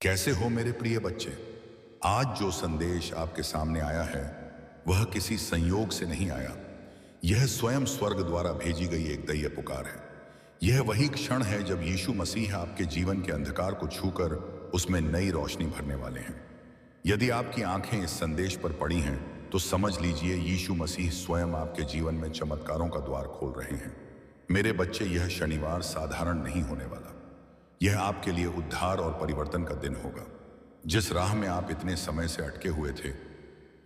कैसे हो मेरे प्रिय बच्चे। आज जो संदेश आपके सामने आया है वह किसी संयोग से नहीं आया। यह स्वयं स्वर्ग द्वारा भेजी गई एक दैवीय पुकार है। यह वही क्षण है जब यीशु मसीह आपके जीवन के अंधकार को छूकर उसमें नई रोशनी भरने वाले हैं। यदि आपकी आंखें इस संदेश पर पड़ी हैं तो समझ लीजिए यीशु मसीह स्वयं आपके जीवन में चमत्कारों का द्वार खोल रहे हैं। मेरे बच्चे, यह शनिवार साधारण नहीं होने वाला। यह आपके लिए उद्धार और परिवर्तन का दिन होगा। जिस राह में आप इतने समय से अटके हुए थे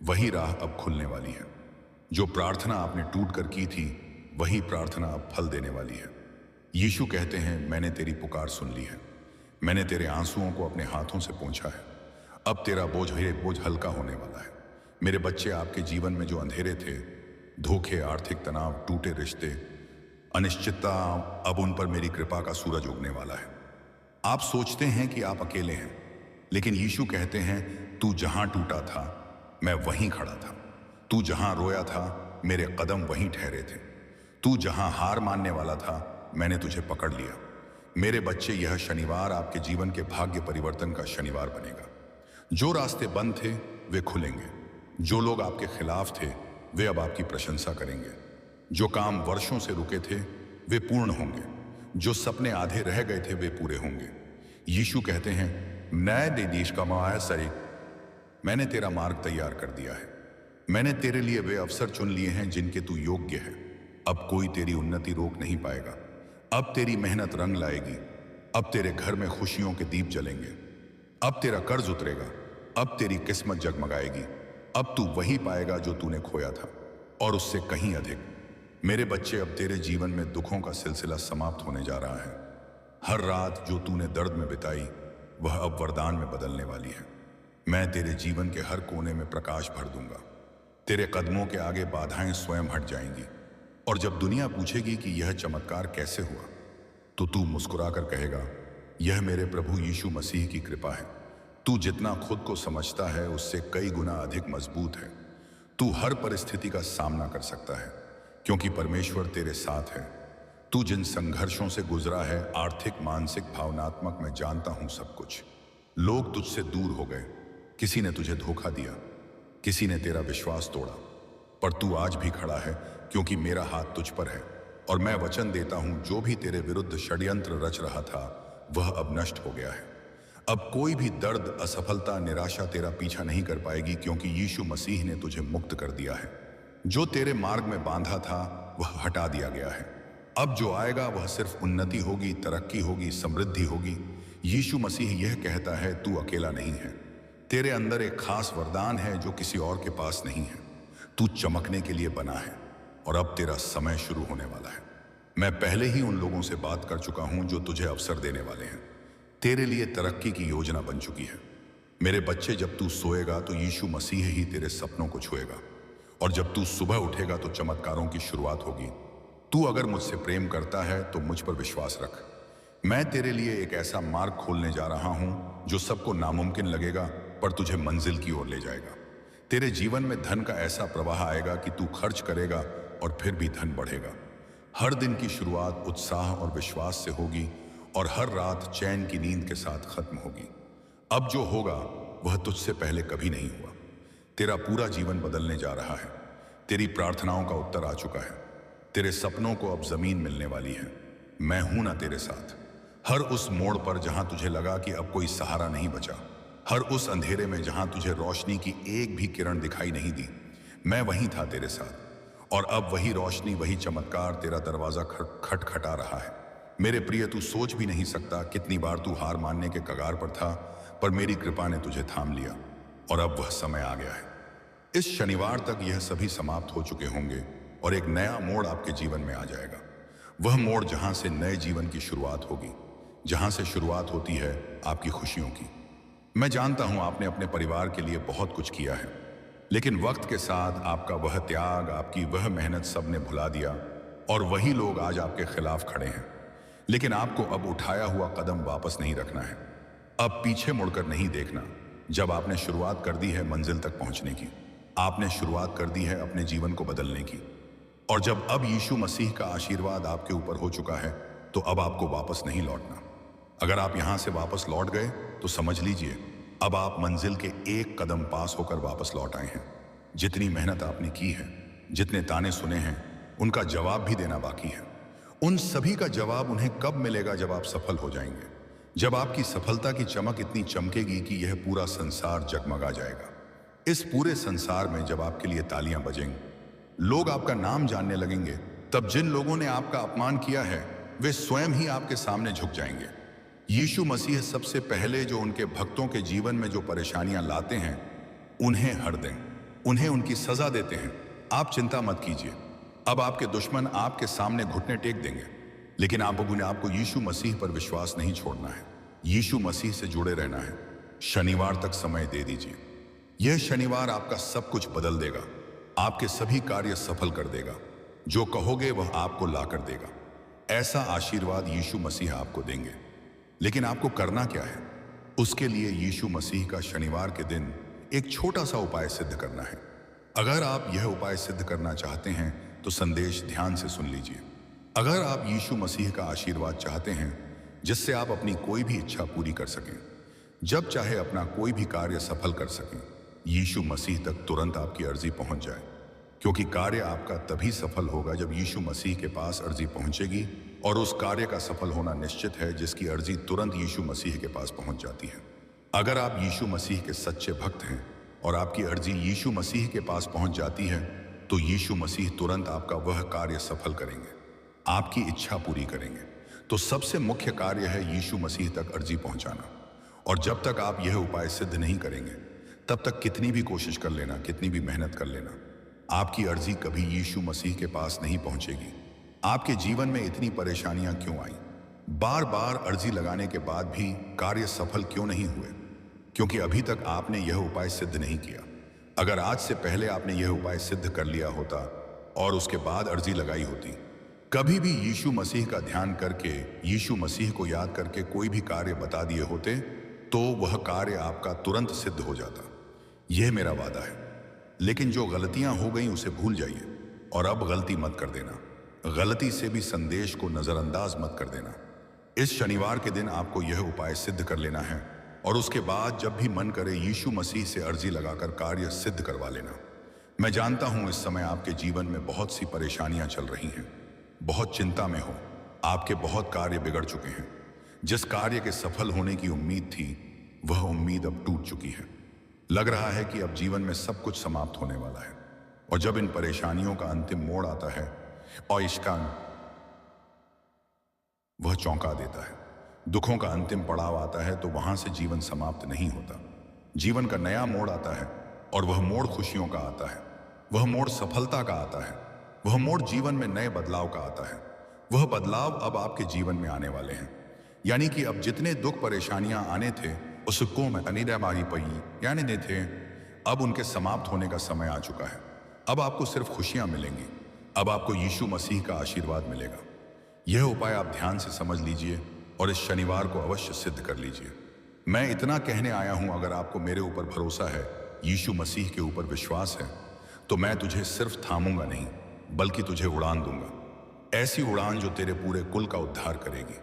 वही राह अब खुलने वाली है। जो प्रार्थना आपने टूट कर की थी वही प्रार्थना अब फल देने वाली है। यीशु कहते हैं, मैंने तेरी पुकार सुन ली है, मैंने तेरे आंसुओं को अपने हाथों से पोंछा है। अब तेरा बोझ हल्का होने वाला है। मेरे बच्चे, आपके जीवन में जो अंधेरे थे, धोखे, आर्थिक तनाव, टूटे रिश्ते, अनिश्चितता, अब उन पर मेरी कृपा का सूरज उगने वाला है। आप सोचते हैं कि आप अकेले हैं, लेकिन यीशु कहते हैं, तू जहां टूटा था मैं वहीं खड़ा था। तू जहां रोया था मेरे कदम वहीं ठहरे थे। तू जहां हार मानने वाला था मैंने तुझे पकड़ लिया। मेरे बच्चे, यह शनिवार आपके जीवन के भाग्य परिवर्तन का शनिवार बनेगा। जो रास्ते बंद थे वे खुलेंगे। जो लोग आपके खिलाफ थे वे अब आपकी प्रशंसा करेंगे। जो काम वर्षों से रुके थे वे पूर्ण होंगे। जो सपने आधे रह गए थे वे पूरे होंगे। यीशु कहते हैं, नए देश का माया सरी, मैंने तेरा मार्ग तैयार कर दिया है। मैंने तेरे लिए वे अवसर चुन लिए हैं जिनके तू योग्य है। अब कोई तेरी उन्नति रोक नहीं पाएगा। अब तेरी मेहनत रंग लाएगी। अब तेरे घर में खुशियों के दीप जलेंगे। अब तेरा कर्ज उतरेगा। अब तेरी किस्मत जगमगाएगी। अब तू वही पाएगा जो तूने खोया था, और उससे कहीं अधिक। मेरे बच्चे, अब तेरे जीवन में दुखों का सिलसिला समाप्त होने जा रहा है। हर रात जो तूने दर्द में बिताई वह अब वरदान में बदलने वाली है। मैं तेरे जीवन के हर कोने में प्रकाश भर दूंगा। तेरे कदमों के आगे बाधाएं स्वयं हट जाएंगी। और जब दुनिया पूछेगी कि यह चमत्कार कैसे हुआ, तो तू मुस्कुराकर कहेगा, यह मेरे प्रभु यीशु मसीह की कृपा है। तू जितना खुद को समझता है उससे कई गुना अधिक मजबूत है। तू हर परिस्थिति का सामना कर सकता है क्योंकि परमेश्वर तेरे साथ है। तू जिन संघर्षों से गुजरा है, आर्थिक, मानसिक, भावनात्मक, मैं जानता हूं सब कुछ। लोग तुझसे दूर हो गए, किसी ने तुझे धोखा दिया, किसी ने तेरा विश्वास तोड़ा, पर तू आज भी खड़ा है क्योंकि मेरा हाथ तुझ पर है। और मैं वचन देता हूं, जो भी तेरे विरुद्ध षड्यंत्र रच रहा था वह अब नष्ट हो गया है। अब कोई भी दर्द, असफलता, निराशा तेरा पीछा नहीं कर पाएगी क्योंकि यीशु मसीह ने तुझे मुक्त कर दिया है। जो तेरे मार्ग में बांधा था वह हटा दिया गया है। अब जो आएगा वह सिर्फ उन्नति होगी, तरक्की होगी, समृद्धि होगी। यीशु मसीह यह कहता है, तू अकेला नहीं है। तेरे अंदर एक खास वरदान है जो किसी और के पास नहीं है। तू चमकने के लिए बना है और अब तेरा समय शुरू होने वाला है। मैं पहले ही उन लोगों से बात कर चुका हूं जो तुझे अवसर देने वाले हैं। तेरे लिए तरक्की की योजना बन चुकी है। मेरे बच्चे, जब तू सोएगा तो यीशु मसीह ही तेरे सपनों को छुएगा, और जब तू सुबह उठेगा तो चमत्कारों की शुरुआत होगी। तू अगर मुझसे प्रेम करता है तो मुझ पर विश्वास रख। मैं तेरे लिए एक ऐसा मार्ग खोलने जा रहा हूं जो सबको नामुमकिन लगेगा पर तुझे मंजिल की ओर ले जाएगा। तेरे जीवन में धन का ऐसा प्रवाह आएगा कि तू खर्च करेगा और फिर भी धन बढ़ेगा। हर दिन की शुरुआत उत्साह और विश्वास से होगी और हर रात चैन की नींद के साथ खत्म होगी। अब जो होगा वह तुझसे पहले कभी नहीं हुआ। तेरा पूरा जीवन बदलने जा रहा है। तेरी प्रार्थनाओं का उत्तर आ चुका है। तेरे सपनों को अब जमीन मिलने वाली है। मैं हूं ना तेरे साथ। हर उस मोड़ पर जहां तुझे लगा कि अब कोई सहारा नहीं बचा, हर उस अंधेरे में जहां तुझे रोशनी की एक भी किरण दिखाई नहीं दी, मैं वहीं था तेरे साथ। और अब वही रोशनी, वही चमत्कार तेरा दरवाजा खटखटा रहा है। मेरे प्रिय, तू सोच भी नहीं सकता कितनी बार तू हार मानने के कगार पर था, पर मेरी कृपा ने तुझे थाम लिया और अब वह समय आ गया है। इस शनिवार तक यह सभी समाप्त हो चुके होंगे और एक नया मोड़ आपके जीवन में आ जाएगा। वह मोड़ जहां से नए जीवन की शुरुआत होगी, जहां से शुरुआत होती है आपकी खुशियों की। मैं जानता हूं आपने अपने परिवार के लिए बहुत कुछ किया है, लेकिन वक्त के साथ आपका वह त्याग, आपकी वह मेहनत सब ने भुला दिया और वही लोग आज आपके खिलाफ खड़े हैं। लेकिन आपको अब उठाया हुआ कदम वापस नहीं रखना है। अब पीछे मुड़कर नहीं देखना। जब आपने शुरुआत कर दी है मंजिल तक पहुंचने की, आपने शुरुआत कर दी है अपने जीवन को बदलने की। और जब अब यीशु मसीह का आशीर्वाद आपके ऊपर हो चुका है तो अब आपको वापस नहीं लौटना। अगर आप यहां से वापस लौट गए तो समझ लीजिए अब आप मंजिल के एक कदम पास होकर वापस लौट आए हैं। जितनी मेहनत आपने की है, जितने ताने सुने हैं, उनका जवाब भी देना बाकी है। उन सभी का जवाब उन्हें कब मिलेगा? जब आप सफल हो जाएंगे, जब आपकी सफलता की चमक इतनी चमकेगी कि यह पूरा संसार जगमगा जाएगा। इस पूरे संसार में जब आपके लिए तालियां बजेंगी, लोग आपका नाम जानने लगेंगे, तब जिन लोगों ने आपका अपमान किया है वे स्वयं ही आपके सामने झुक जाएंगे। यीशु मसीह सबसे पहले जो उनके भक्तों के जीवन में जो परेशानियां लाते हैं उन्हें हर दें, उन्हें उनकी सजा देते हैं। आप चिंता मत कीजिए, अब आपके दुश्मन आपके सामने घुटने टेक देंगे, लेकिन आपको यीशु मसीह पर विश्वास नहीं छोड़ना है। यीशु मसीह से जुड़े रहना है। शनिवार तक समय दे दीजिए। यह शनिवार आपका सब कुछ बदल देगा, आपके सभी कार्य सफल कर देगा। जो कहोगे वह आपको ला कर देगा। ऐसा आशीर्वाद यीशु मसीह आपको देंगे। लेकिन आपको करना क्या है? उसके लिए यीशु मसीह का शनिवार के दिन एक छोटा सा उपाय सिद्ध करना है। अगर आप यह उपाय सिद्ध करना चाहते हैं तो संदेश ध्यान से सुन लीजिए। अगर आप यीशु मसीह का आशीर्वाद चाहते हैं जिससे आप अपनी कोई भी इच्छा पूरी कर सकें, जब चाहे अपना कोई भी कार्य सफल कर सकें, यीशु मसीह तक तुरंत आपकी अर्जी पहुंच जाए। क्योंकि कार्य आपका तभी सफल होगा जब यीशु मसीह के पास अर्जी पहुंचेगी, और उस कार्य का सफल होना निश्चित है जिसकी अर्जी तुरंत यीशु मसीह के पास पहुंच जाती है। अगर आप यीशु मसीह के सच्चे भक्त हैं और आपकी अर्जी यीशु मसीह के पास पहुंच जाती है, तो यीशु मसीह तुरंत आपका वह कार्य सफल करेंगे, आपकी इच्छा पूरी करेंगे। तो सबसे मुख्य कार्य है यीशु मसीह तक अर्जी पहुंचाना। और जब तक आप यह उपाय सिद्ध नहीं करेंगे, तब तक कितनी भी कोशिश कर लेना, कितनी भी मेहनत कर लेना, आपकी अर्जी कभी यीशु मसीह के पास नहीं पहुंचेगी। आपके जीवन में इतनी परेशानियां क्यों आई? बार बार अर्जी लगाने के बाद भी कार्य सफल क्यों नहीं हुए? क्योंकि अभी तक आपने यह उपाय सिद्ध नहीं किया। अगर आज से पहले आपने यह उपाय सिद्ध कर लिया होता और उसके बाद अर्जी लगाई होती, कभी भी यीशु मसीह का ध्यान करके, यीशु मसीह को याद करके कोई भी कार्य बता दिए होते, तो वह कार्य आपका तुरंत सिद्ध हो जाता। यह मेरा वादा है। लेकिन जो गलतियां हो गई उसे भूल जाइए और अब गलती मत कर देना। गलती से भी संदेश को नजरअंदाज मत कर देना। इस शनिवार के दिन आपको यह उपाय सिद्ध कर लेना है और उसके बाद जब भी मन करे यीशु मसीह से अर्जी लगाकर कार्य सिद्ध करवा लेना। मैं जानता हूं इस समय आपके जीवन में बहुत सी परेशानियां चल रही हैं, बहुत चिंता में हो, आपके बहुत कार्य बिगड़ चुके हैं। जिस कार्य के सफल होने की उम्मीद थी, वह उम्मीद अब टूट चुकी है। लग रहा है कि अब जीवन में सब कुछ समाप्त होने वाला है। और जब इन परेशानियों का अंतिम मोड़ आता है और इसका वह चौंका देता है, दुखों का अंतिम पड़ाव आता है, तो वहां से जीवन समाप्त नहीं होता। जीवन का नया मोड़ आता है और वह मोड़ खुशियों का आता है, वह मोड़ सफलता का आता है, वह मोड़ जीवन में नए बदलाव का आता है। वह बदलाव अब आपके जीवन में आने वाले हैं। यानी कि अब जितने दुख परेशानियां आने थे उसको में अनिरमारी पई यानी नहीं थे, अब उनके समाप्त होने का समय आ चुका है। अब आपको सिर्फ खुशियां मिलेंगी। अब आपको यीशु मसीह का आशीर्वाद मिलेगा। यह उपाय आप ध्यान से समझ लीजिए और इस शनिवार को अवश्य सिद्ध कर लीजिए। मैं इतना कहने आया हूं, अगर आपको मेरे ऊपर भरोसा है, यीशु मसीह के ऊपर विश्वास है, तो मैं तुझे सिर्फ थामूंगा नहीं, बल्कि तुझे उड़ान दूंगा। ऐसी उड़ान जो तेरे पूरे कुल का उद्धार करेगी।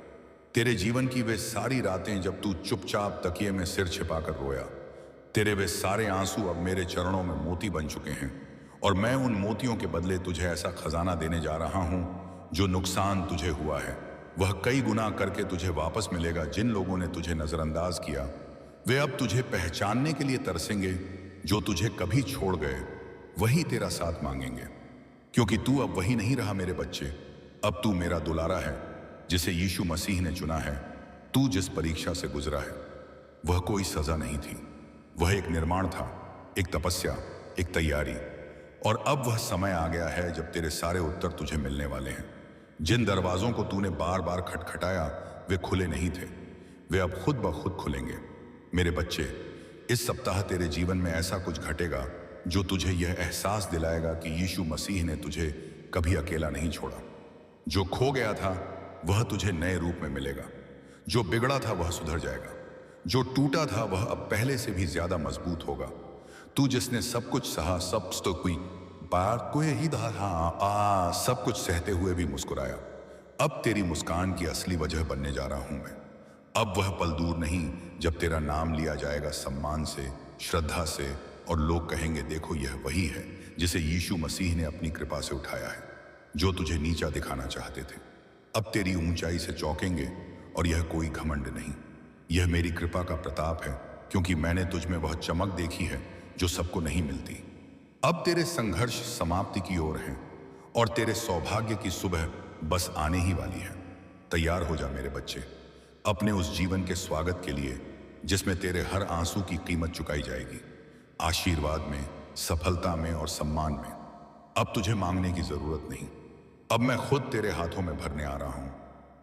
तेरे जीवन की वे सारी रातें जब तू चुपचाप तकिए में सिर छिपाकर रोया, तेरे वे सारे आंसू अब मेरे चरणों में मोती बन चुके हैं, और मैं उन मोतियों के बदले तुझे ऐसा खजाना देने जा रहा हूं, जो नुकसान तुझे हुआ है वह कई गुना करके तुझे वापस मिलेगा। जिन लोगों ने तुझे नजरअंदाज किया, वे अब तुझे पहचानने के लिए तरसेंगे। जो तुझे कभी छोड़ गए, वही तेरा साथ मांगेंगे। क्योंकि तू अब वही नहीं रहा मेरे बच्चे, अब तू मेरा दुलारा है, जिसे यीशु मसीह ने चुना है। तू जिस परीक्षा से गुजरा है, वह कोई सजा नहीं थी, वह एक निर्माण था, एक तपस्या, एक तैयारी। और अब वह समय आ गया है जब तेरे सारे उत्तर तुझे मिलने वाले हैं। जिन दरवाजों को तूने बार बार खटखटाया, वे खुले नहीं थे, वे अब खुद ब खुद खुलेंगे। मेरे बच्चे, इस सप्ताह तेरे जीवन में ऐसा कुछ घटेगा जो तुझे यह एहसास दिलाएगा कि यीशु मसीह ने तुझे कभी अकेला नहीं छोड़ा। जो खो गया था वह तुझे नए रूप में मिलेगा। जो बिगड़ा था वह सुधर जाएगा। जो टूटा था वह अब पहले से भी ज्यादा मजबूत होगा। तू जिसने सब कुछ सहा, सब कोई बार कोई ही सब कुछ सहते हुए भी मुस्कुराया, अब तेरी मुस्कान की असली वजह बनने जा रहा हूं मैं। अब वह पल दूर नहीं जब तेरा नाम लिया जाएगा सम्मान से, श्रद्धा से, और लोग कहेंगे देखो यह वही है जिसे यीशु मसीह ने अपनी कृपा से उठाया है, जो तुझे नीचा दिखाना चाहते थे। अब तेरी ऊंचाई से चौंकेंगे, और यह कोई घमंड नहीं, यह मेरी कृपा का प्रताप है, क्योंकि मैंने तुझ में वह चमक देखी है जो सबको नहीं मिलती। अब तेरे संघर्ष समाप्ति की ओर हैं, और तेरे सौभाग्य की सुबह बस आने ही वाली है। तैयार हो जा मेरे बच्चे, अपने उस जीवन के स्वागत के लिए जिसमें तेरे हर आंसू की कीमत चुकाई जाएगी, आशीर्वाद में, सफलता में और सम्मान में। अब तुझे मांगने की जरूरत नहीं, अब मैं खुद तेरे हाथों में भरने आ रहा हूं।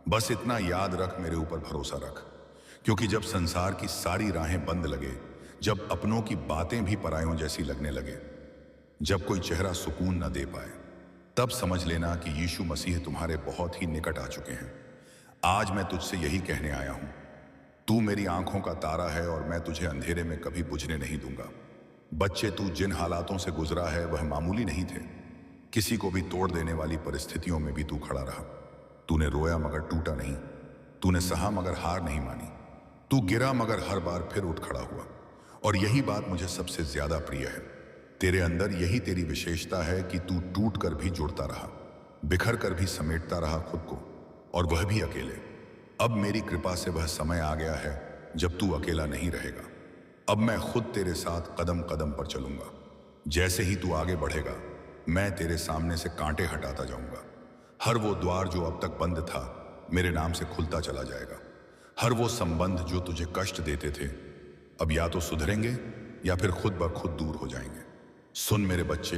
बस इतना याद रख, मेरे ऊपर भरोसा रख, क्योंकि जब संसार की सारी राहें बंद लगे, जब अपनों की बातें भी परायों जैसी लगने लगे, जब कोई चेहरा सुकून न दे पाए, तब समझ लेना कि यीशु मसीह तुम्हारे बहुत ही निकट आ चुके हैं। आज मैं तुझसे यही कहने आया हूं, तू मेरी आंखों का तारा है और मैं तुझे अंधेरे में कभी बुझने नहीं दूंगा। बच्चे, तू जिन हालातों से गुजरा है वह मामूली नहीं थे। किसी को भी तोड़ देने वाली परिस्थितियों में भी तू खड़ा रहा। तूने रोया मगर टूटा नहीं, तूने सहा मगर हार नहीं मानी, तू गिरा मगर हर बार फिर उठ खड़ा हुआ। और यही बात मुझे सबसे ज्यादा प्रिय है, तेरे अंदर यही तेरी विशेषता है कि तू टूट कर भी जुड़ता रहा, बिखर कर भी समेटता रहा खुद को, और वह भी अकेले। अब मेरी कृपा से वह समय आ गया है जब तू अकेला नहीं रहेगा। अब मैं खुद तेरे साथ कदम कदम पर चलूंगा। जैसे ही तू आगे बढ़ेगा, मैं तेरे सामने से कांटे हटाता जाऊंगा। हर वो द्वार जो अब तक बंद था, मेरे नाम से खुलता चला जाएगा। हर वो संबंध जो तुझे कष्ट देते थे, अब या तो सुधरेंगे या फिर खुद ब खुद दूर हो जाएंगे। सुन मेरे बच्चे,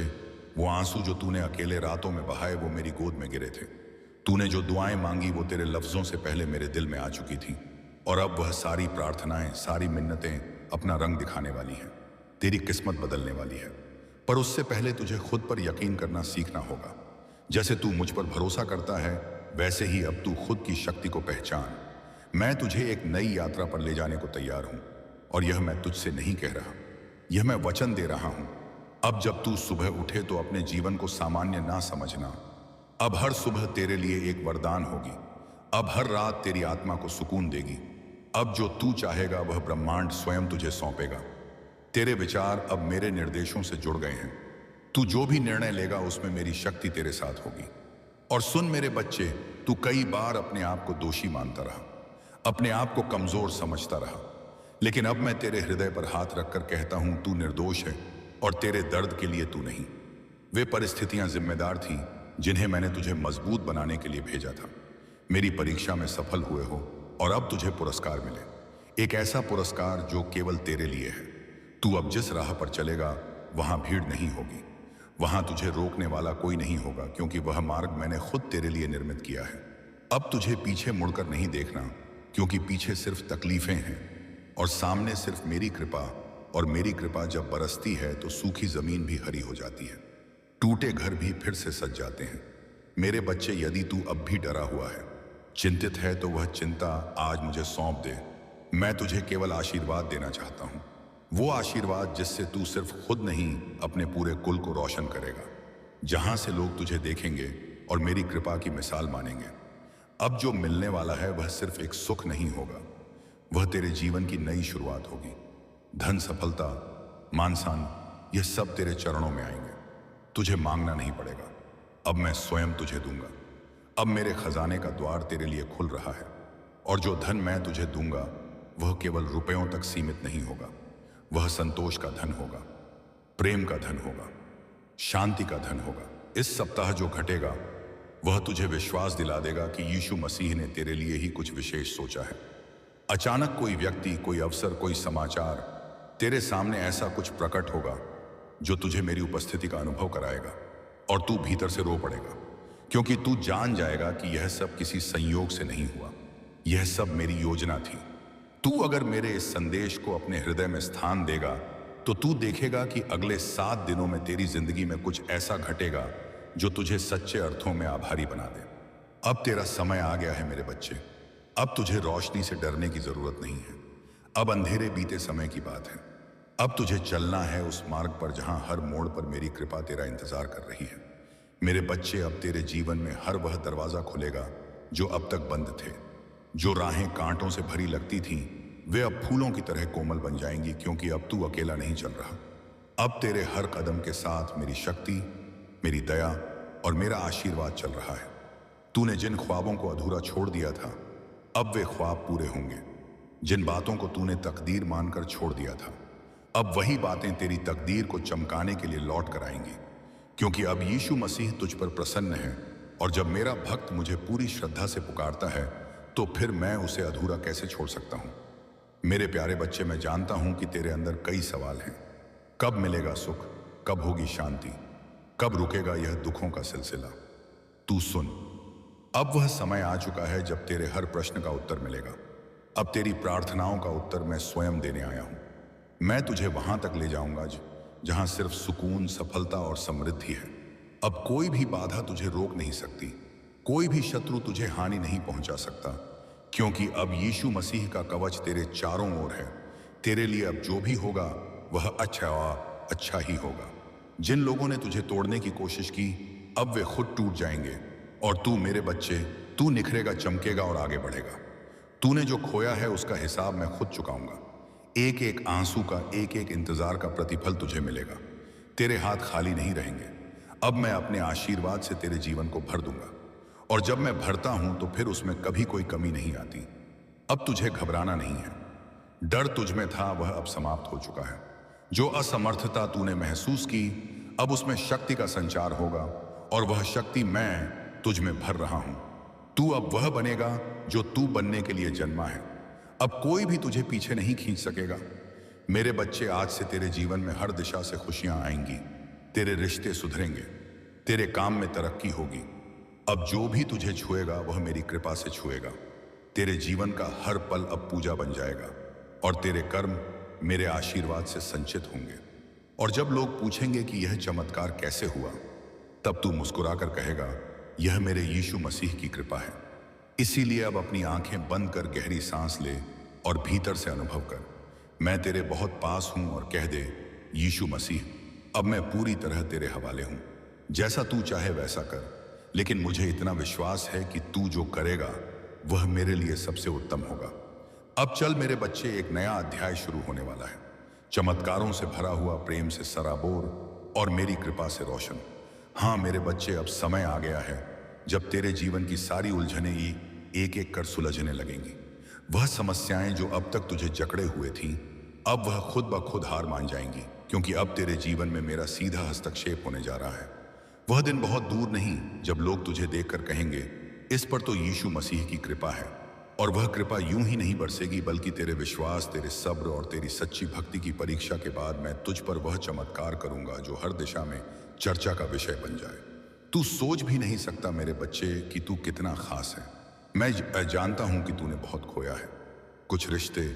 वो आंसू जो तूने अकेले रातों में बहाए, वो मेरी गोद में गिरे थे। तूने जो दुआएं मांगी, वो तेरे लफ्जों से पहले मेरे दिल में आ चुकी थी, और अब वह सारी प्रार्थनाएं, सारी मिन्नतें अपना रंग दिखाने वाली हैं। तेरी किस्मत बदलने वाली है, पर उससे पहले तुझे खुद पर यकीन करना सीखना होगा। जैसे तू मुझ पर भरोसा करता है, वैसे ही अब तू खुद की शक्ति को पहचान। मैं तुझे एक नई यात्रा पर ले जाने को तैयार हूं, और यह मैं तुझसे नहीं कह रहा, यह मैं वचन दे रहा हूं। अब जब तू सुबह उठे तो अपने जीवन को सामान्य ना समझना। अब हर सुबह तेरे लिए एक वरदान होगी। अब हर रात तेरी आत्मा को सुकून देगी। अब जो तू चाहेगा वह ब्रह्मांड स्वयं तुझे सौंपेगा। तेरे विचार अब मेरे निर्देशों से जुड़ गए हैं। तू जो भी निर्णय लेगा उसमें मेरी शक्ति तेरे साथ होगी। और सुन मेरे बच्चे, तू कई बार अपने आप को दोषी मानता रहा, अपने आप को कमजोर समझता रहा, लेकिन अब मैं तेरे हृदय पर हाथ रखकर कहता हूं, तू निर्दोष है, और तेरे दर्द के लिए तू नहीं। वे परिस्थितियां जिम्मेदार थीं जिन्हें मैंने तुझे मजबूत बनाने के लिए भेजा था। मेरी परीक्षा में सफल हुए हो, और अब तुझे पुरस्कार मिले, एक ऐसा पुरस्कार जो केवल तेरे लिए है। तू अब जिस राह पर चलेगा वहां भीड़ नहीं होगी, वहां तुझे रोकने वाला कोई नहीं होगा, क्योंकि वह मार्ग मैंने खुद तेरे लिए निर्मित किया है। अब तुझे पीछे मुड़कर नहीं देखना, क्योंकि पीछे सिर्फ तकलीफें हैं और सामने सिर्फ मेरी कृपा। और मेरी कृपा जब बरसती है तो सूखी जमीन भी हरी हो जाती है, टूटे घर भी फिर से सज जाते हैं। मेरे बच्चे, यदि तू अब भी डरा हुआ है, चिंतित है, तो वह चिंता आज मुझे सौंप दे। मैं तुझे केवल आशीर्वाद देना चाहता हूं, वो आशीर्वाद जिससे तू सिर्फ खुद नहीं अपने पूरे कुल को रोशन करेगा, जहां से लोग तुझे देखेंगे और मेरी कृपा की मिसाल मानेंगे। अब जो मिलने वाला है वह सिर्फ एक सुख नहीं होगा, वह तेरे जीवन की नई शुरुआत होगी। धन, सफलता, मान सम्मान, यह सब तेरे चरणों में आएंगे। तुझे मांगना नहीं पड़ेगा, अब मैं स्वयं तुझे दूंगा। अब मेरे खजाने का द्वार तेरे लिए खुल रहा है, और जो धन मैं तुझे दूंगा वह केवल रुपयों तक सीमित नहीं होगा। वह संतोष का धन होगा, प्रेम का धन होगा, शांति का धन होगा। इस सप्ताह जो घटेगा वह तुझे विश्वास दिला देगा कि यीशु मसीह ने तेरे लिए ही कुछ विशेष सोचा है। अचानक कोई व्यक्ति, कोई अवसर, कोई समाचार तेरे सामने ऐसा कुछ प्रकट होगा जो तुझे मेरी उपस्थिति का अनुभव कराएगा, और तू भीतर से रो पड़ेगा, क्योंकि तू जान जाएगा कि यह सब किसी संयोग से नहीं हुआ, यह सब मेरी योजना थी। तू अगर मेरे इस संदेश को अपने हृदय में स्थान देगा तो तू देखेगा कि अगले 7 दिनों में तेरी जिंदगी में कुछ ऐसा घटेगा जो तुझे सच्चे अर्थों में आभारी बना दे। अब तेरा समय आ गया है मेरे बच्चे, अब तुझे रोशनी से डरने की जरूरत नहीं है। अब अंधेरे बीते समय की बात है। अब तुझे चलना है उस मार्ग पर जहां हर मोड़ पर मेरी कृपा तेरा इंतजार कर रही है। मेरे बच्चे, अब तेरे जीवन में हर वह दरवाजा खुलेगा जो अब तक बंद थे। जो राहें कांटों से भरी लगती थीं, वे अब फूलों की तरह कोमल बन जाएंगी, क्योंकि अब तू अकेला नहीं चल रहा। अब तेरे हर कदम के साथ मेरी शक्ति, मेरी दया और मेरा आशीर्वाद चल रहा है। तूने जिन ख्वाबों को अधूरा छोड़ दिया था, अब वे ख्वाब पूरे होंगे। जिन बातों को तूने तकदीर मानकर छोड़ दिया था, अब वही बातें तेरी तकदीर को चमकाने के लिए लौट कर आएंगी, क्योंकि अब यीशु मसीह तुझ पर प्रसन्न है। और जब मेरा भक्त मुझे पूरी श्रद्धा से पुकारता है, तो फिर मैं उसे अधूरा कैसे छोड़ सकता हूं? मेरे प्यारे बच्चे, मैं जानता हूं कि तेरे अंदर कई सवाल हैं। कब मिलेगा सुख? कब होगी शांति? कब रुकेगा यह दुखों का सिलसिला? तू सुन, अब वह समय आ चुका है जब तेरे हर प्रश्न का उत्तर मिलेगा। अब तेरी प्रार्थनाओं का उत्तर मैं स्वयं देने आया हूं। मैं तुझे वहां तक ले जाऊंगा जहां सिर्फ सुकून, सफलता और समृद्धि है। अब कोई भी बाधा तुझे रोक नहीं सकती, कोई भी शत्रु तुझे हानि नहीं पहुंचा सकता, क्योंकि अब यीशु मसीह का कवच तेरे चारों ओर है। तेरे लिए अब जो भी होगा वह अच्छा ही होगा। जिन लोगों ने तुझे तोड़ने की कोशिश की, अब वे खुद टूट जाएंगे, और तू मेरे बच्चे, तू निखरेगा, चमकेगा और आगे बढ़ेगा। तूने जो खोया है उसका हिसाब मैं खुद चुकाऊंगा। एक एक आंसू का, एक एक इंतजार का प्रतिफल तुझे मिलेगा। तेरे हाथ खाली नहीं रहेंगे। अब मैं अपने आशीर्वाद से तेरे जीवन को भर दूंगा, और जब मैं भरता हूं तो फिर उसमें कभी कोई कमी नहीं आती। अब तुझे घबराना नहीं है। डर तुझ में था, वह अब समाप्त हो चुका है। जो असमर्थता तूने महसूस की, अब उसमें शक्ति का संचार होगा, और वह शक्ति मैं तुझ में भर रहा हूं। तू अब वह बनेगा जो तू बनने के लिए जन्मा है। अब कोई भी तुझे पीछे नहीं खींच सकेगा। मेरे बच्चे, आज से तेरे जीवन में हर दिशा से खुशियां आएंगी। तेरे रिश्ते सुधरेंगे, तेरे काम में तरक्की होगी। अब जो भी तुझे छुएगा वह मेरी कृपा से छुएगा। तेरे जीवन का हर पल अब पूजा बन जाएगा, और तेरे कर्म मेरे आशीर्वाद से संचित होंगे। और जब लोग पूछेंगे कि यह चमत्कार कैसे हुआ, तब तू मुस्कुराकर कहेगा, यह मेरे यीशु मसीह की कृपा है। इसीलिए अब अपनी आंखें बंद कर गहरी सांस ले और भीतर से अनुभव कर। मैं तेरे बहुत पास हूं, और कह दे, यीशु मसीह, अब मैं पूरी तरह तेरे हवाले हूं। जैसा तू चाहे वैसा कर, लेकिन मुझे इतना विश्वास है कि तू जो करेगा वह मेरे लिए सबसे उत्तम होगा। अब चल मेरे बच्चे, एक नया अध्याय शुरू होने वाला है। चमत्कारों से भरा हुआ, प्रेम से सराबोर और मेरी कृपा से रोशन। हाँ मेरे बच्चे, अब समय आ गया है जब तेरे जीवन की सारी उलझनें ही एक एक कर सुलझने लगेंगी। वह समस्याएं जो अब तक तुझे जकड़े हुए थीं, अब वह खुद ब खुद हार मान जाएंगी, क्योंकि अब तेरे जीवन में मेरा सीधा हस्तक्षेप होने जा रहा है। वह दिन बहुत दूर नहीं जब लोग तुझे देखकर कहेंगे, इस पर तो यीशु मसीह की कृपा है। और वह कृपा यूं ही नहीं बरसेगी, बल्कि तेरे विश्वास, तेरे सब्र और तेरी सच्ची भक्ति की परीक्षा के बाद मैं तुझ पर वह चमत्कार करूंगा जो हर दिशा में चर्चा का विषय बन जाए। तू सोच भी नहीं सकता मेरे बच्चे कि तू कितना खास है। मैं जानता हूं कि तूने बहुत खोया है, कुछ रिश्ते,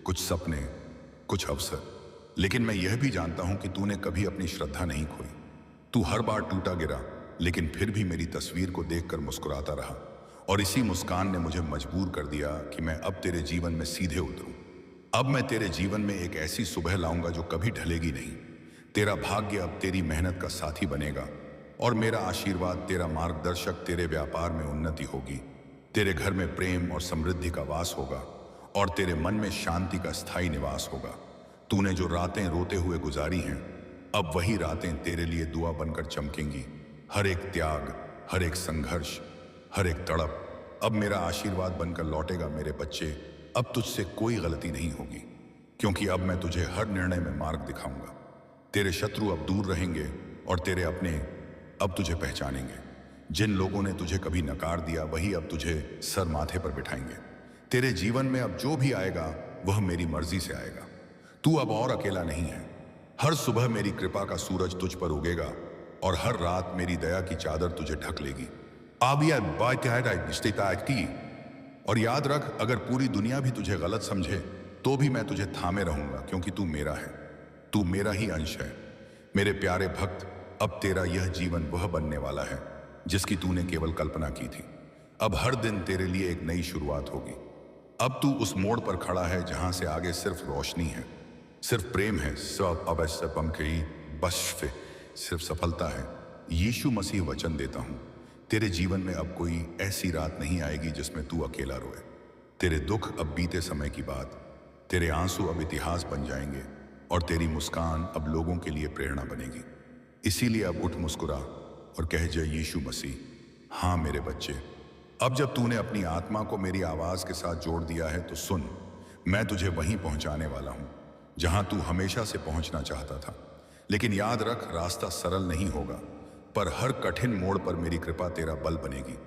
कुछ सपने, कुछ अवसर, लेकिन मैं यह भी जानता हूं कि तूने कभी अपनी श्रद्धा नहीं खोई। तू हर बार टूटा गिरा, लेकिन फिर भी मेरी तस्वीर को देखकर मुस्कुराता रहा, और इसी मुस्कान ने मुझे मजबूर कर दिया कि मैं अब तेरे जीवन में सीधे उतरूं। अब मैं तेरे जीवन में एक ऐसी सुबह लाऊंगा जो कभी ढलेगी नहीं। तेरा भाग्य अब तेरी मेहनत का साथी बनेगा, और मेरा आशीर्वाद तेरा मार्गदर्शक। तेरे व्यापार में उन्नति होगी, तेरे घर में प्रेम और समृद्धि का वास होगा, और तेरे मन में शांति का स्थायी निवास होगा। तूने जो रातें रोते हुए गुजारी हैं, अब वही रातें तेरे लिए दुआ बनकर चमकेंगी। हर एक त्याग, हर एक संघर्ष, हर एक तड़प अब मेरा आशीर्वाद बनकर लौटेगा। मेरे बच्चे, अब तुझसे कोई गलती नहीं होगी, क्योंकि अब मैं तुझे हर निर्णय में मार्ग दिखाऊंगा। तेरे शत्रु अब दूर रहेंगे, और तेरे अपने अब तुझे पहचानेंगे। जिन लोगों ने तुझे कभी नकार दिया, वही अब तुझे सर माथे पर बिठाएंगे। तेरे जीवन में अब जो भी आएगा वह मेरी मर्जी से आएगा। तू अब और अकेला नहीं है। हर सुबह मेरी कृपा का सूरज तुझ पर उगेगा, और हर रात मेरी दया की चादर तुझे ढक लेगी। और याद रख, अगर पूरी दुनिया भी तुझे गलत समझे तो भी मैं तुझे थामे रहूंगा, क्योंकि तू मेरा है, तू मेरा ही अंश है। मेरे प्यारे भक्त, अब तेरा यह जीवन वह बनने वाला है जिसकी तूने केवल कल्पना की थी। अब हर दिन तेरे लिए एक नई शुरुआत होगी। अब तू उस मोड़ पर खड़ा है जहां से आगे सिर्फ रोशनी है, सिर्फ प्रेम है, सिर्फ सफलता है। यीशु मसीह वचन देता हूं, तेरे जीवन में अब कोई ऐसी रात नहीं आएगी जिसमें तू अकेला रोए। तेरे दुख अब बीते समय की बात, तेरे आंसू अब इतिहास बन जाएंगे और तेरी मुस्कान अब लोगों के लिए प्रेरणा बनेगी। इसीलिए अब उठ, मुस्कुरा और कह, जय यीशु मसीह। हाँ मेरे बच्चे, अब जब तूने अपनी आत्मा को मेरी आवाज के साथ जोड़ दिया है तो सुन, मैं तुझे वहीं पहुंचाने वाला हूं जहां तू हमेशा से पहुंचना चाहता था। लेकिन याद रख, रास्ता सरल नहीं होगा, पर हर कठिन मोड़ पर मेरी कृपा तेरा बल बनेगी।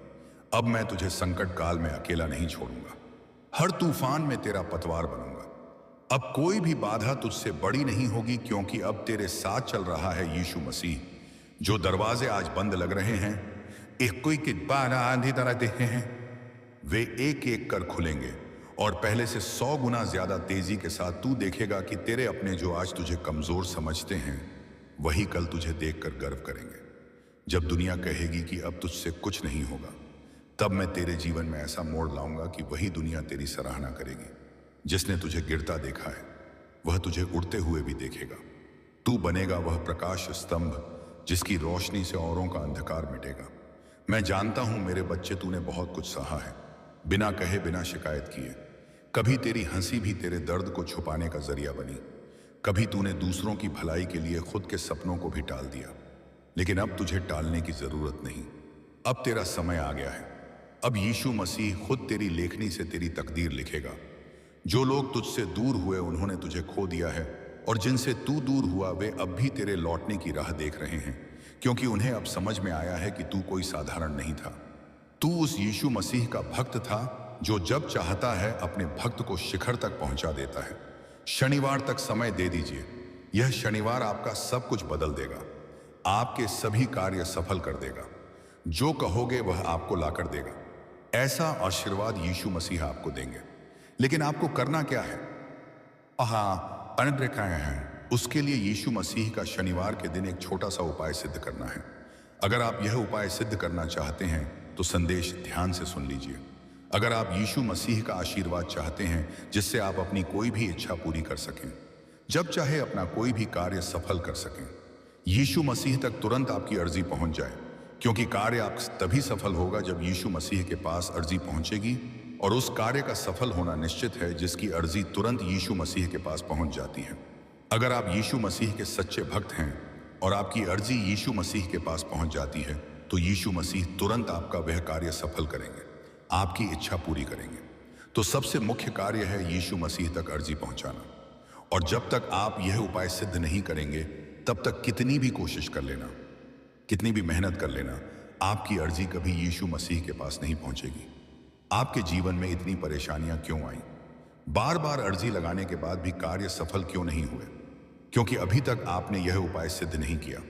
अब मैं तुझे संकट काल में अकेला नहीं छोड़ूंगा, हर तूफान में तेरा पतवार बनूंगा। अब कोई भी बाधा तुझसे बड़ी नहीं होगी, क्योंकि अब तेरे साथ चल रहा है यीशु मसीह। जो दरवाजे आज बंद लग रहे हैं, एक कोई की बारह आंधी तरह देखे हैं, वे एक एक कर खुलेंगे और पहले से 100 गुना ज्यादा तेजी के साथ तू देखेगा कि तेरे अपने जो आज तुझे कमजोर समझते हैं, वही कल तुझे देखकर गर्व करेंगे। जब दुनिया कहेगी कि अब तुझसे कुछ नहीं होगा, तब मैं तेरे जीवन में ऐसा मोड़ लाऊंगा कि वही दुनिया तेरी सराहना करेगी। जिसने तुझे गिरता देखा है, वह तुझे उड़ते हुए भी देखेगा। तू बनेगा वह प्रकाश स्तंभ जिसकी रोशनी से औरों का अंधकार मिटेगा। मैं जानता हूं मेरे बच्चे, तूने बहुत कुछ सहा है, बिना कहे, बिना शिकायत किए। कभी तेरी हंसी भी तेरे दर्द को छुपाने का जरिया बनी, कभी तूने दूसरों की भलाई के लिए खुद के सपनों को भी टाल दिया। लेकिन अब तुझे टालने की जरूरत नहीं, अब तेरा समय आ गया है। अब यीशु मसीह खुद तेरी लेखनी से तेरी तकदीर लिखेगा। जो लोग तुझसे दूर हुए, उन्होंने तुझे खो दिया है, और जिनसे तू दूर हुआ, वे अब भी तेरे लौटने की राह देख रहे हैं, क्योंकि उन्हें अब समझ में आया है कि तू कोई साधारण नहीं था। तू उस यीशु मसीह का भक्त था जो जब चाहता है अपने भक्त को शिखर तक पहुंचा देता है। शनिवार तक समय दे दीजिए, यह शनिवार आपका सब कुछ बदल देगा, आपके सभी कार्य सफल कर देगा। जो कहोगे वह आपको लाकर देगा। ऐसा आशीर्वाद यीशु मसीह आपको देंगे। लेकिन आपको करना क्या है? अनुग्रह हैं। उसके लिए यीशु मसीह का शनिवार के दिन एक छोटा सा उपाय सिद्ध करना है। अगर आप यह उपाय सिद्ध करना चाहते हैं तो संदेश ध्यान से सुन लीजिए। अगर आप यीशु मसीह का आशीर्वाद चाहते हैं जिससे आप अपनी कोई भी इच्छा पूरी कर सकें, जब चाहे अपना कोई भी कार्य सफल कर सकें, यीशु मसीह तक तुरंत आपकी अर्जी पहुंच जाए, क्योंकि कार्य आप तभी सफल होगा जब यीशु मसीह के पास अर्जी पहुंचेगी, और उस कार्य का सफल होना निश्चित है जिसकी अर्जी तुरंत यीशु मसीह के पास पहुंच जाती है। अगर आप यीशु मसीह के सच्चे भक्त हैं और आपकी अर्जी यीशु मसीह के पास पहुंच जाती है, तो यीशु मसीह तुरंत आपका वह कार्य सफल करेंगे, आपकी इच्छा पूरी करेंगे। तो सबसे मुख्य कार्य है यीशु मसीह तक अर्जी पहुंचाना। और जब तक आप यह उपाय सिद्ध नहीं करेंगे, तब तक कितनी भी कोशिश कर लेना, कितनी भी मेहनत कर लेना, आपकी अर्जी कभी यीशु मसीह के पास नहीं पहुंचेगी। आपके जीवन में इतनी परेशानियां क्यों आई? बार बार अर्जी लगाने के बाद भी कार्य सफल क्यों नहीं हुए? क्योंकि अभी तक आपने यह उपाय सिद्ध नहीं किया।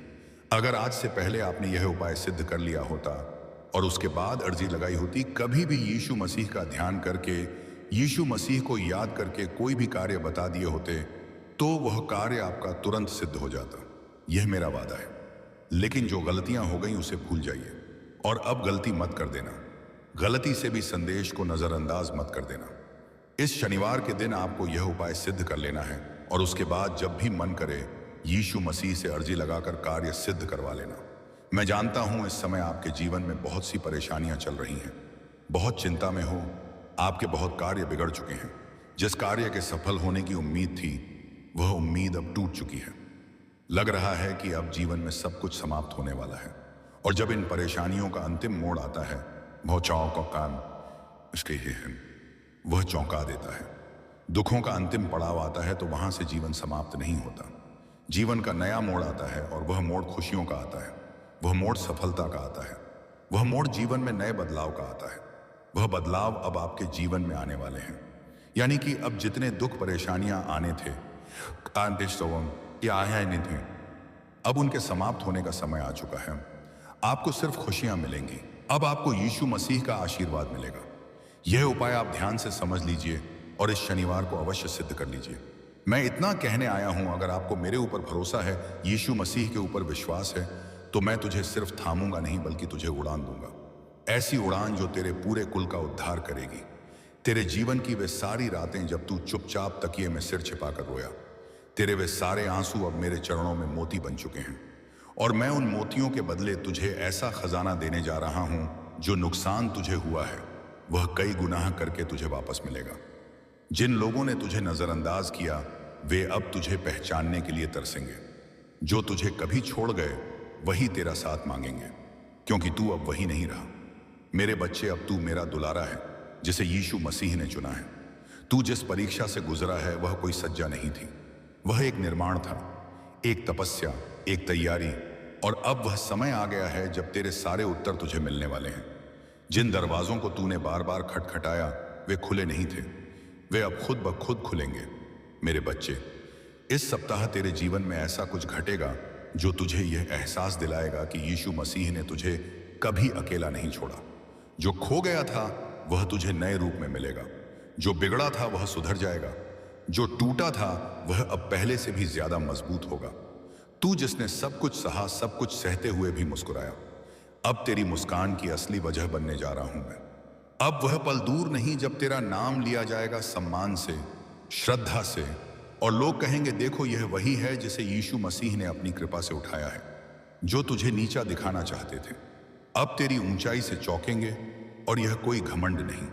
अगर आज से पहले आपने यह उपाय सिद्ध कर लिया होता और उसके बाद अर्जी लगाई होती, कभी भी यीशु मसीह का ध्यान करके, यीशु मसीह को याद करके कोई भी कार्य बता दिए होते, तो वह कार्य आपका तुरंत सिद्ध हो जाता। यह मेरा वादा है। लेकिन जो गलतियां हो गई उसे भूल जाइए और अब गलती मत कर देना। गलती से भी संदेश को नजरअंदाज मत कर देना। इस शनिवार के दिन आपको यह उपाय सिद्ध कर लेना है और उसके बाद जब भी मन करे यीशु मसीह से अर्जी लगाकर कार्य सिद्ध करवा लेना। मैं जानता हूं इस समय आपके जीवन में बहुत सी परेशानियां चल रही हैं, बहुत चिंता में हो, आपके बहुत कार्य बिगड़ चुके हैं। जिस कार्य के सफल होने की उम्मीद थी, वह उम्मीद अब टूट चुकी है। लग रहा है कि अब जीवन में सब कुछ समाप्त होने वाला है। और जब इन परेशानियों का अंतिम मोड़ आता है, भौचाओं का काम इसके ही है, वह चौंका देता है। दुखों का अंतिम पड़ाव आता है तो वहां से जीवन समाप्त नहीं होता। जीवन का नया मोड़ आता है और वह मोड़ खुशियों का आता है, वह मोड़ सफलता का आता है, वह मोड़ जीवन में नए बदलाव का आता है। वह बदलाव अब आपके जीवन में आने वाले हैं। यानी कि अब जितने दुख परेशानियां आने थे, नहीं थे, अब उनके समाप्त होने का समय आ चुका है। आपको सिर्फ खुशियां मिलेंगी। अब आपको यीशु मसीह का आशीर्वाद मिलेगा। यह उपाय आप ध्यान से समझ लीजिए और इस शनिवार को अवश्य सिद्ध कर लीजिए। मैं इतना कहने आया हूं, अगर आपको मेरे ऊपर भरोसा है, यीशु मसीह के ऊपर विश्वास है, तो मैं तुझे सिर्फ थामूंगा नहीं, बल्कि तुझे उड़ान दूंगा। ऐसी उड़ान जो तेरे पूरे कुल का उद्धार करेगी। तेरे जीवन की वे सारी रातें जब तू चुपचाप तकिए में सिर छिपाकर रोया, तेरे वे सारे आंसू अब मेरे चरणों में मोती बन चुके हैं। और मैं उन मोतियों के बदले तुझे ऐसा खजाना देने जा रहा हूं, जो नुकसान तुझे हुआ है वह कई गुनाह करके तुझे वापस मिलेगा। जिन लोगों ने तुझे नजरअंदाज किया वे अब तुझे पहचानने के लिए तरसेंगे। जो तुझे कभी छोड़ गए वही तेरा साथ मांगेंगे, क्योंकि तू अब वही नहीं रहा। मेरे बच्चे, अब तू मेरा दुलारा है जिसे यीशु मसीह ने चुना है। तू जिस परीक्षा से गुजरा है वह कोई सज्जा नहीं थी, वह एक निर्माण था, एक तपस्या, एक तैयारी। और अब वह समय आ गया है जब तेरे सारे उत्तर तुझे मिलने वाले हैं। जिन दरवाजों को तूने बार बार खटखटाया वे खुले नहीं थे, वे अब खुद ब खुद खुलेंगे। मेरे बच्चे, इस सप्ताह तेरे जीवन में ऐसा कुछ घटेगा जो तुझे यह एहसास दिलाएगा कि यीशु मसीह ने तुझे कभी अकेला नहीं छोड़ा। जो खो गया था वह तुझे नए रूप में मिलेगा, जो बिगड़ा था वह सुधर जाएगा, जो टूटा था वह अब पहले से भी ज्यादा मजबूत होगा। तू जिसने सब कुछ सहा, सब कुछ सहते हुए भी मुस्कुराया, अब तेरी मुस्कान की असली वजह बनने जा रहा हूं मैं। अब वह पल दूर नहीं जब तेरा नाम लिया जाएगा सम्मान से, श्रद्धा से, और लोग कहेंगे, देखो यह वही है जिसे यीशु मसीह ने अपनी कृपा से उठाया है। जो तुझे नीचा दिखाना चाहते थे अब तेरी ऊंचाई से चौंकेंगे। और यह कोई घमंड नहीं,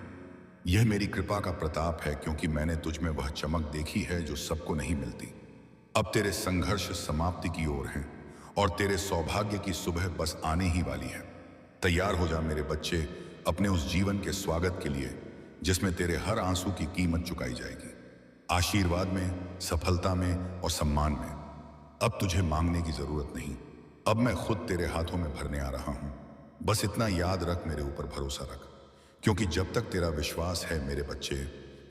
यह मेरी कृपा का प्रताप है, क्योंकि मैंने तुझ में वह चमक देखी है जो सबको नहीं मिलती। अब तेरे संघर्ष समाप्ति की ओर हैं और तेरे सौभाग्य की सुबह बस आने ही वाली है। तैयार हो जा मेरे बच्चे अपने उस जीवन के स्वागत के लिए जिसमें तेरे हर आंसू की कीमत चुकाई जाएगी। आशीर्वाद में, सफलता में और सम्मान में। अब तुझे मांगने की जरूरत नहीं, अब मैं खुद तेरे हाथों में भरने आ रहा हूं। बस इतना याद रख, मेरे ऊपर भरोसा रख, क्योंकि जब तक तेरा विश्वास है मेरे बच्चे,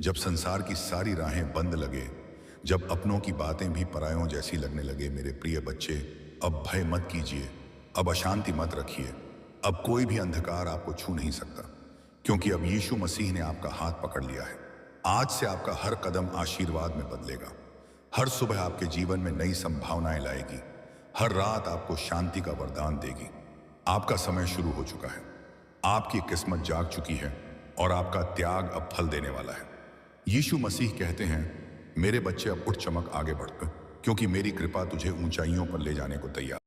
जब संसार की सारी राहें बंद लगे, जब अपनों की बातें भी परायों जैसी लगने लगे, मेरे प्रिय बच्चे, अब भय मत कीजिए, अब अशांति मत रखिए। अब कोई भी अंधकार आपको छू नहीं सकता, क्योंकि अब यीशु मसीह ने आपका हाथ पकड़ लिया है। आज से आपका हर कदम आशीर्वाद में बदलेगा। हर सुबह आपके जीवन में नई संभावनाएं लाएगी, हर रात आपको शांति का वरदान देगी। आपका समय शुरू हो चुका है, आपकी किस्मत जाग चुकी है और आपका त्याग अब फल देने वाला है। यीशु मसीह कहते हैं, मेरे बच्चे अब उठ चमक आगे बढ़, क्योंकि मेरी कृपा तुझे ऊंचाइयों पर ले जाने को तैयार।